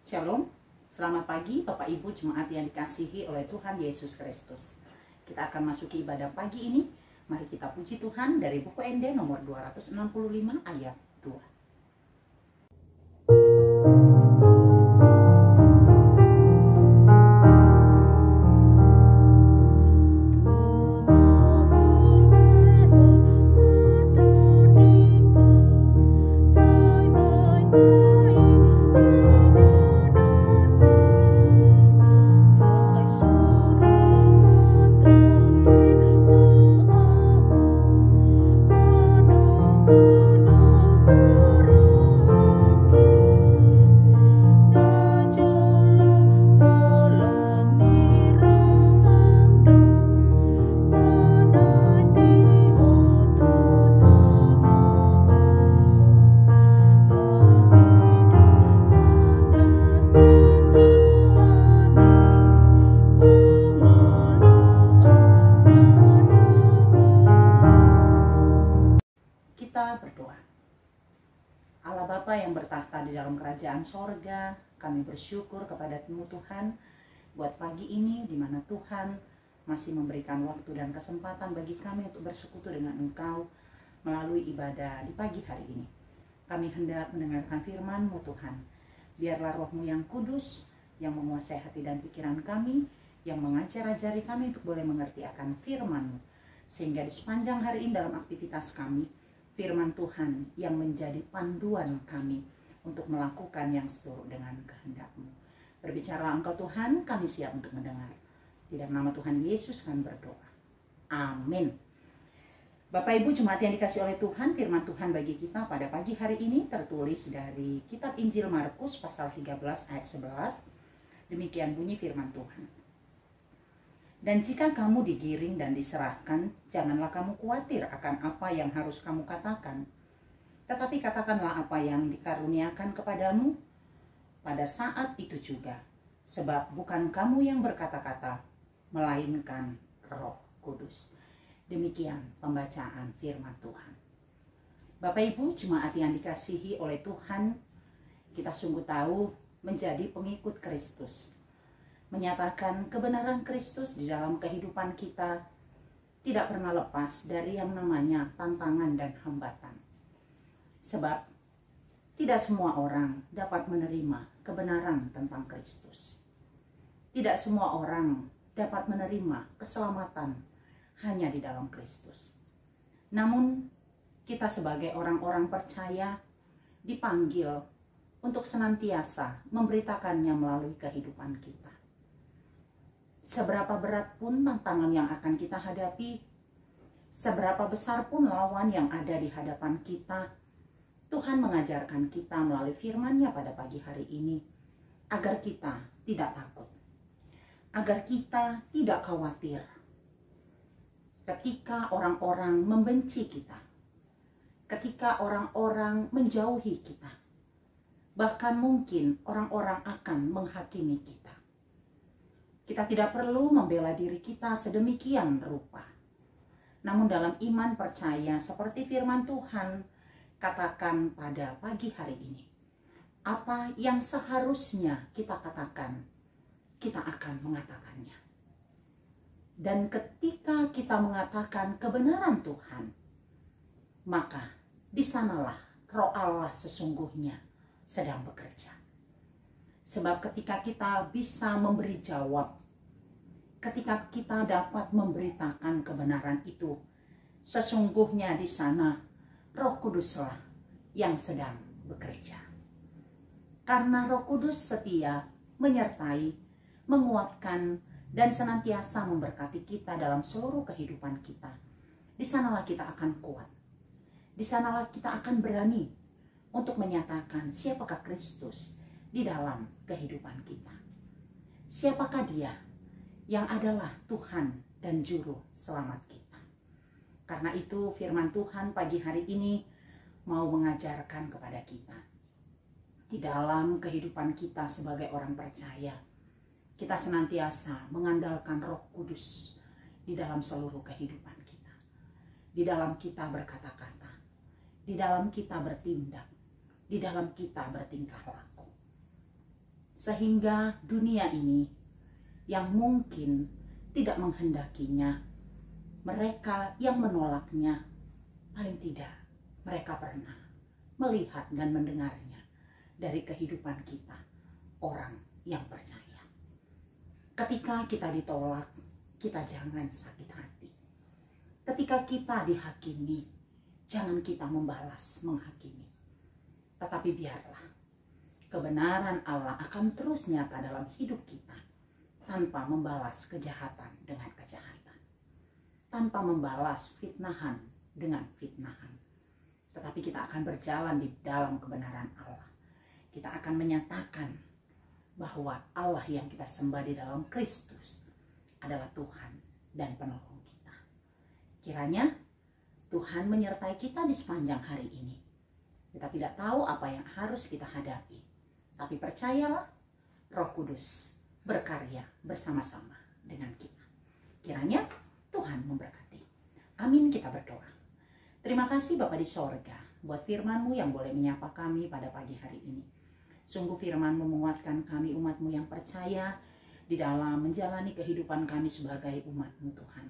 Shalom, selamat pagi Bapak Ibu Jemaat yang dikasihi oleh Tuhan Yesus Kristus. Kita akan masuki ibadah pagi ini. Mari kita puji Tuhan dari buku ND nomor 265 ayat 2. Kita berdoa. Allah Bapa yang bertahta di dalam kerajaan sorga, kami bersyukur kepada-Mu Tuhan buat pagi ini di mana Tuhan masih memberikan waktu dan kesempatan bagi kami untuk bersekutu dengan Engkau melalui ibadah di pagi hari ini. Kami hendak mendengarkan firman-Mu Tuhan. Biarlah Roh-Mu yang kudus yang menguasai hati dan pikiran kami, yang mengajar-ajari kami untuk boleh mengerti akan firman-Mu, sehingga di sepanjang hari ini dalam aktivitas kami, firman Tuhan yang menjadi panduan kami untuk melakukan yang seturut dengan kehendak-Mu. Berbicara Engkau Tuhan, kami siap untuk mendengar. Di dalam nama Tuhan Yesus kami berdoa. Amin. Bapak Ibu Jemaat yang dikasih oleh Tuhan, firman Tuhan bagi kita pada pagi hari ini tertulis dari kitab Injil Markus pasal 13 ayat 11. Demikian bunyi firman Tuhan. Dan jika kamu digiring dan diserahkan, janganlah kamu khawatir akan apa yang harus kamu katakan. Tetapi katakanlah apa yang dikaruniakan kepadamu pada saat itu juga. Sebab bukan kamu yang berkata-kata, melainkan Roh Kudus. Demikian pembacaan firman Tuhan. Bapak Ibu Jemaat yang dikasihi oleh Tuhan, kita sungguh tahu menjadi pengikut Kristus, menyatakan kebenaran Kristus di dalam kehidupan kita tidak pernah lepas dari yang namanya tantangan dan hambatan. Sebab tidak semua orang dapat menerima kebenaran tentang Kristus. Tidak semua orang dapat menerima keselamatan hanya di dalam Kristus. Namun kita sebagai orang-orang percaya dipanggil untuk senantiasa memberitakannya melalui kehidupan kita. Seberapa berat pun tantangan yang akan kita hadapi, seberapa besar pun lawan yang ada di hadapan kita, Tuhan mengajarkan kita melalui firman-Nya pada pagi hari ini, agar kita tidak takut, agar kita tidak khawatir. Ketika orang-orang membenci kita, ketika orang-orang menjauhi kita, bahkan mungkin orang-orang akan menghakimi kita. Kita tidak perlu membela diri kita sedemikian rupa. Namun dalam iman percaya seperti firman Tuhan katakan pada pagi hari ini, apa yang seharusnya kita katakan, kita akan mengatakannya. Dan ketika kita mengatakan kebenaran Tuhan, maka di sanalah Roh Allah sesungguhnya sedang bekerja. Sebab ketika kita bisa memberi jawab, ketika kita dapat memberitakan kebenaran itu, sesungguhnya di sana Roh Kuduslah yang sedang bekerja. Karena Roh Kudus setia, menyertai, menguatkan, dan senantiasa memberkati kita dalam seluruh kehidupan kita. Di sanalah kita akan kuat. Di sanalah kita akan berani untuk menyatakan siapakah Kristus di dalam kehidupan kita. Siapakah Dia yang adalah Tuhan dan Juru Selamat kita. Karena itu firman Tuhan pagi hari ini mau mengajarkan kepada kita. Di dalam kehidupan kita sebagai orang percaya, kita senantiasa mengandalkan Roh Kudus di dalam seluruh kehidupan kita. Di dalam kita berkata-kata, di dalam kita bertindak, di dalam kita bertingkah laku. sehingga dunia ini yang mungkin tidak menghendakinya, mereka yang menolaknya, paling tidak mereka pernah melihat dan mendengarnya dari kehidupan kita, orang yang percaya. Ketika kita ditolak, kita jangan sakit hati. Ketika kita dihakimi, jangan kita membalas menghakimi. Tetapi biarlah kebenaran Allah akan terus nyata dalam hidup kita, tanpa membalas kejahatan dengan kejahatan, tanpa membalas fitnahan dengan fitnahan. Tetapi kita akan berjalan di dalam kebenaran Allah. Kita akan menyatakan bahwa Allah yang kita sembah di dalam Kristus adalah Tuhan dan penolong kita. Kiranya Tuhan menyertai kita di sepanjang hari ini. Kita tidak tahu apa yang harus kita hadapi, tapi percayalah, Roh Kudus berkarya bersama-sama dengan kita. Kiranya Tuhan memberkati. Amin, kita berdoa. Terima kasih Bapa di sorga buat firman-Mu yang boleh menyapa kami pada pagi hari ini. Sungguh firman-Mu menguatkan kami umat-Mu yang percaya di dalam menjalani kehidupan kami sebagai umat-Mu Tuhan.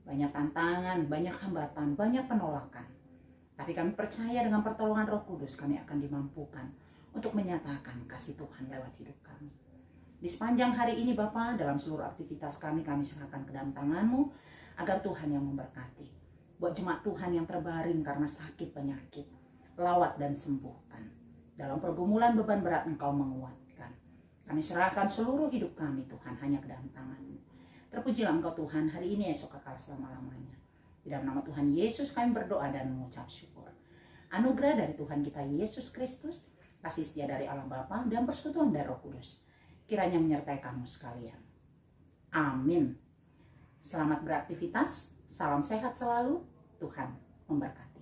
Banyak tantangan, banyak hambatan, banyak penolakan. Tapi kami percaya dengan pertolongan Roh Kudus kami akan dimampukan untuk menyatakan kasih Tuhan lewat hidup kami. Di sepanjang hari ini Bapa, dalam seluruh aktivitas kami serahkan ke dalam tangan-Mu agar Tuhan yang memberkati. Buat jemaat Tuhan yang terbaring karena sakit penyakit, lawat dan sembuhkan. Dalam pergumulan beban berat Engkau menguatkan. Kami serahkan seluruh hidup kami Tuhan hanya ke dalam tangan-Mu. Terpujilah Engkau Tuhan hari ini, esok kekal selama-lamanya. Di dalam nama Tuhan Yesus kami berdoa dan mengucap syukur. Anugerah dari Tuhan kita Yesus Kristus, kasih setia dari Allah Bapa dan persekutuan dari Roh Kudus kiranya menyertai kamu sekalian. Amin. Selamat beraktivitas, salam sehat selalu, Tuhan memberkati.